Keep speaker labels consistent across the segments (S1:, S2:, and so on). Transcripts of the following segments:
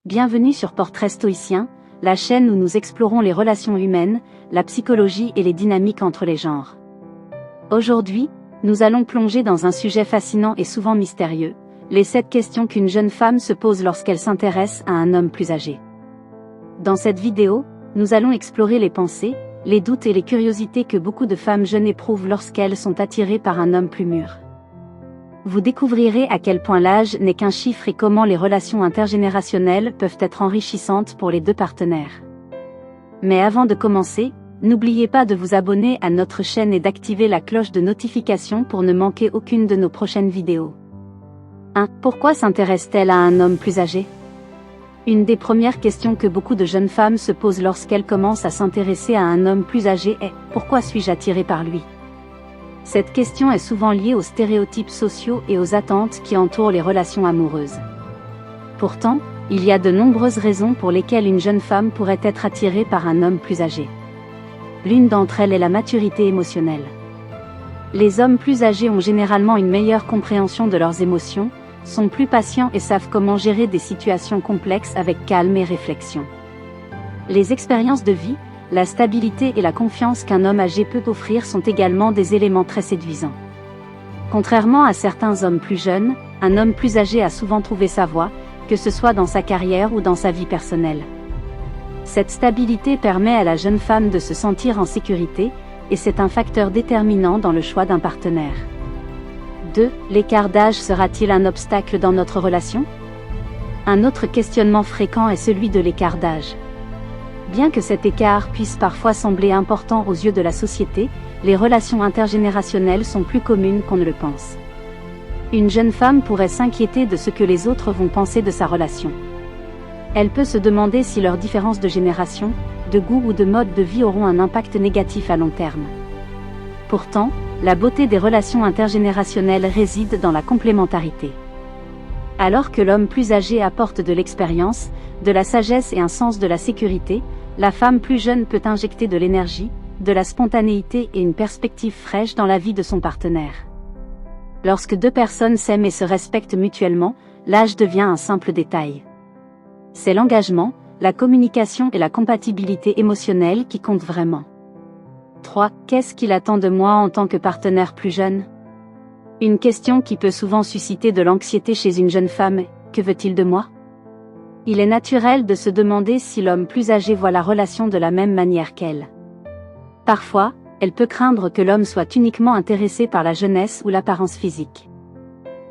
S1: Bienvenue sur Portrait Stoïcien, la chaîne où nous explorons les relations humaines, la psychologie et les dynamiques entre les genres. Aujourd'hui, nous allons plonger dans un sujet fascinant et souvent mystérieux, les 7 questions qu'une jeune femme se pose lorsqu'elle s'intéresse à un homme plus âgé. Dans cette vidéo, nous allons explorer les pensées, les doutes et les curiosités que beaucoup de femmes jeunes éprouvent lorsqu'elles sont attirées par un homme plus mûr. Vous découvrirez à quel point l'âge n'est qu'un chiffre et comment les relations intergénérationnelles peuvent être enrichissantes pour les deux partenaires. Mais avant de commencer, n'oubliez pas de vous abonner à notre chaîne et d'activer la cloche de notification pour ne manquer aucune de nos prochaines vidéos. 1. Pourquoi s'intéresse-t-elle à un homme plus âgé ? Une des premières questions que beaucoup de jeunes femmes se posent lorsqu'elles commencent à s'intéresser à un homme plus âgé est « Pourquoi suis-je attirée par lui ?» Cette question est souvent liée aux stéréotypes sociaux et aux attentes qui entourent les relations amoureuses. Pourtant, il y a de nombreuses raisons pour lesquelles une jeune femme pourrait être attirée par un homme plus âgé. L'une d'entre elles est la maturité émotionnelle. Les hommes plus âgés ont généralement une meilleure compréhension de leurs émotions, sont plus patients et savent comment gérer des situations complexes avec calme et réflexion. Les expériences de vie, la stabilité et la confiance qu'un homme âgé peut offrir sont également des éléments très séduisants. Contrairement à certains hommes plus jeunes, un homme plus âgé a souvent trouvé sa voie, que ce soit dans sa carrière ou dans sa vie personnelle. Cette stabilité permet à la jeune femme de se sentir en sécurité, et c'est un facteur déterminant dans le choix d'un partenaire. 2. L'écart d'âge sera-t-il un obstacle dans notre relation ? Un autre questionnement fréquent est celui de l'écart d'âge. Bien que cet écart puisse parfois sembler important aux yeux de la société, les relations intergénérationnelles sont plus communes qu'on ne le pense. Une jeune femme pourrait s'inquiéter de ce que les autres vont penser de sa relation. Elle peut se demander si leurs différences de génération, de goût ou de mode de vie auront un impact négatif à long terme. Pourtant, la beauté des relations intergénérationnelles réside dans la complémentarité. Alors que l'homme plus âgé apporte de l'expérience, de la sagesse et un sens de la sécurité, la femme plus jeune peut injecter de l'énergie, de la spontanéité et une perspective fraîche dans la vie de son partenaire. Lorsque deux personnes s'aiment et se respectent mutuellement, l'âge devient un simple détail. C'est l'engagement, la communication et la compatibilité émotionnelle qui comptent vraiment. 3. Qu'est-ce qu'il attend de moi en tant que partenaire plus jeune ? Une question qui peut souvent susciter de l'anxiété chez une jeune femme, que veut-il de moi ? Il est naturel de se demander si l'homme plus âgé voit la relation de la même manière qu'elle. Parfois, elle peut craindre que l'homme soit uniquement intéressé par la jeunesse ou l'apparence physique.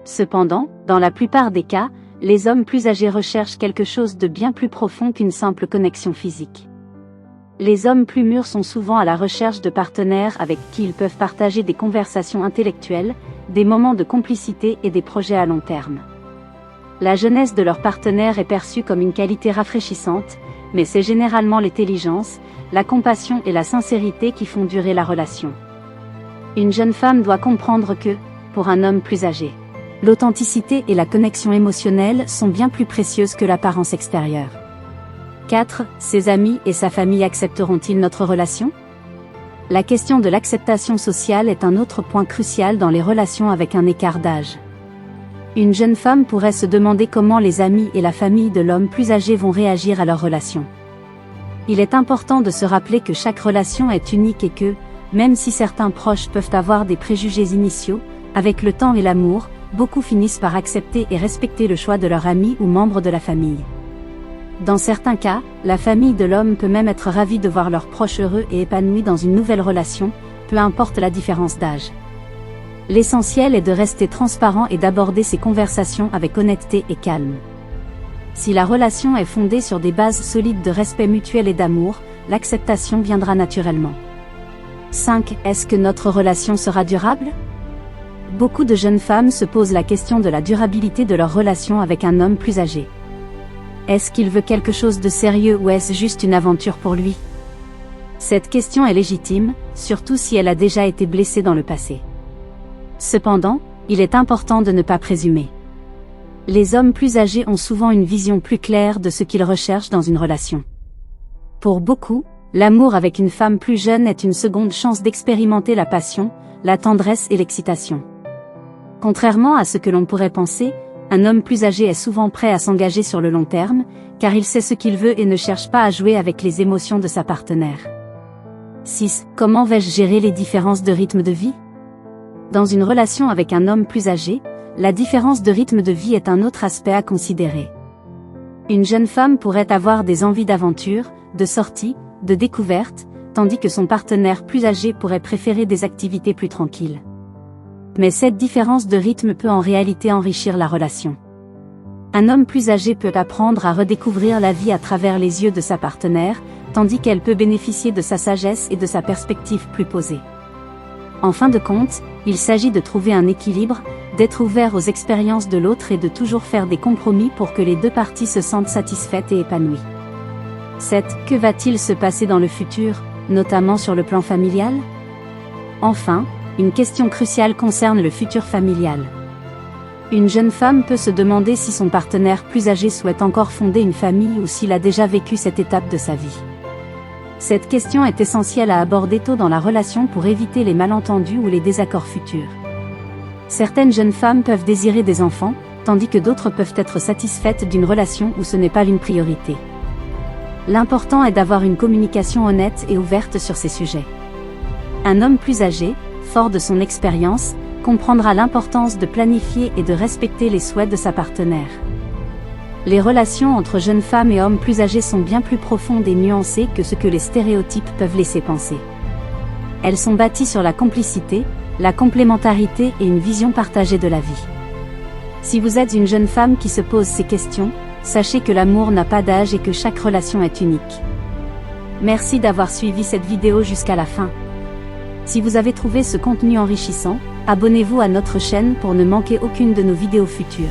S1: Cependant, dans la plupart des cas, les hommes plus âgés recherchent quelque chose de bien plus profond qu'une simple connexion physique. Les hommes plus mûrs sont souvent à la recherche de partenaires avec qui ils peuvent partager des conversations intellectuelles, des moments de complicité et des projets à long terme. La jeunesse de leur partenaire est perçue comme une qualité rafraîchissante, mais c'est généralement l'intelligence, la compassion et la sincérité qui font durer la relation. Une jeune femme doit comprendre que, pour un homme plus âgé, l'authenticité et la connexion émotionnelle sont bien plus précieuses que l'apparence extérieure. 4. Ses amis et sa famille accepteront-ils notre relation ? La question de l'acceptation sociale est un autre point crucial dans les relations avec un écart d'âge. Une jeune femme pourrait se demander comment les amis et la famille de l'homme plus âgé vont réagir à leur relation. Il est important de se rappeler que chaque relation est unique et que, même si certains proches peuvent avoir des préjugés initiaux, avec le temps et l'amour, beaucoup finissent par accepter et respecter le choix de leur ami ou membre de la famille. Dans certains cas, la famille de l'homme peut même être ravie de voir leurs proches heureux et épanouis dans une nouvelle relation, peu importe la différence d'âge. L'essentiel est de rester transparent et d'aborder ces conversations avec honnêteté et calme. Si la relation est fondée sur des bases solides de respect mutuel et d'amour, l'acceptation viendra naturellement. 5. Est-ce que notre relation sera durable ? Beaucoup de jeunes femmes se posent la question de la durabilité de leur relation avec un homme plus âgé. Est-ce qu'il veut quelque chose de sérieux ou est-ce juste une aventure pour lui ? Cette question est légitime, surtout si elle a déjà été blessée dans le passé. Cependant, il est important de ne pas présumer. Les hommes plus âgés ont souvent une vision plus claire de ce qu'ils recherchent dans une relation. Pour beaucoup, l'amour avec une femme plus jeune est une seconde chance d'expérimenter la passion, la tendresse et l'excitation. Contrairement à ce que l'on pourrait penser, Un homme plus âgé est souvent prêt à s'engager sur le long terme, car il sait ce qu'il veut et ne cherche pas à jouer avec les émotions de sa partenaire. 6. Comment vais-je gérer les différences de rythme de vie? Dans une relation avec un homme plus âgé, la différence de rythme de vie est un autre aspect à considérer. Une jeune femme pourrait avoir des envies d'aventure, de sortie, de découverte, tandis que son partenaire plus âgé pourrait préférer des activités plus tranquilles. Mais cette différence de rythme peut en réalité enrichir la relation. Un homme plus âgé peut apprendre à redécouvrir la vie à travers les yeux de sa partenaire, tandis qu'elle peut bénéficier de sa sagesse et de sa perspective plus posée. En fin de compte, il s'agit de trouver un équilibre, d'être ouvert aux expériences de l'autre et de toujours faire des compromis pour que les deux parties se sentent satisfaites et épanouies. 7. Que va-t-il se passer dans le futur, notamment sur le plan familial? Enfin, une question cruciale concerne le futur familial. Une jeune femme peut se demander si son partenaire plus âgé souhaite encore fonder une famille ou s'il a déjà vécu cette étape de sa vie. Cette question est essentielle à aborder tôt dans la relation pour éviter les malentendus ou les désaccords futurs. Certaines jeunes femmes peuvent désirer des enfants, tandis que d'autres peuvent être satisfaites d'une relation où ce n'est pas une priorité. L'important est d'avoir une communication honnête et ouverte sur ces sujets. Un homme plus âgé, fort de son expérience, comprendra l'importance de planifier et de respecter les souhaits de sa partenaire. Les relations entre jeunes femmes et hommes plus âgés sont bien plus profondes et nuancées que ce que les stéréotypes peuvent laisser penser. Elles sont bâties sur la complicité, la complémentarité et une vision partagée de la vie. Si vous êtes une jeune femme qui se pose ces questions, sachez que l'amour n'a pas d'âge et que chaque relation est unique. Merci d'avoir suivi cette vidéo jusqu'à la fin. Si vous avez trouvé ce contenu enrichissant, abonnez-vous à notre chaîne pour ne manquer aucune de nos vidéos futures.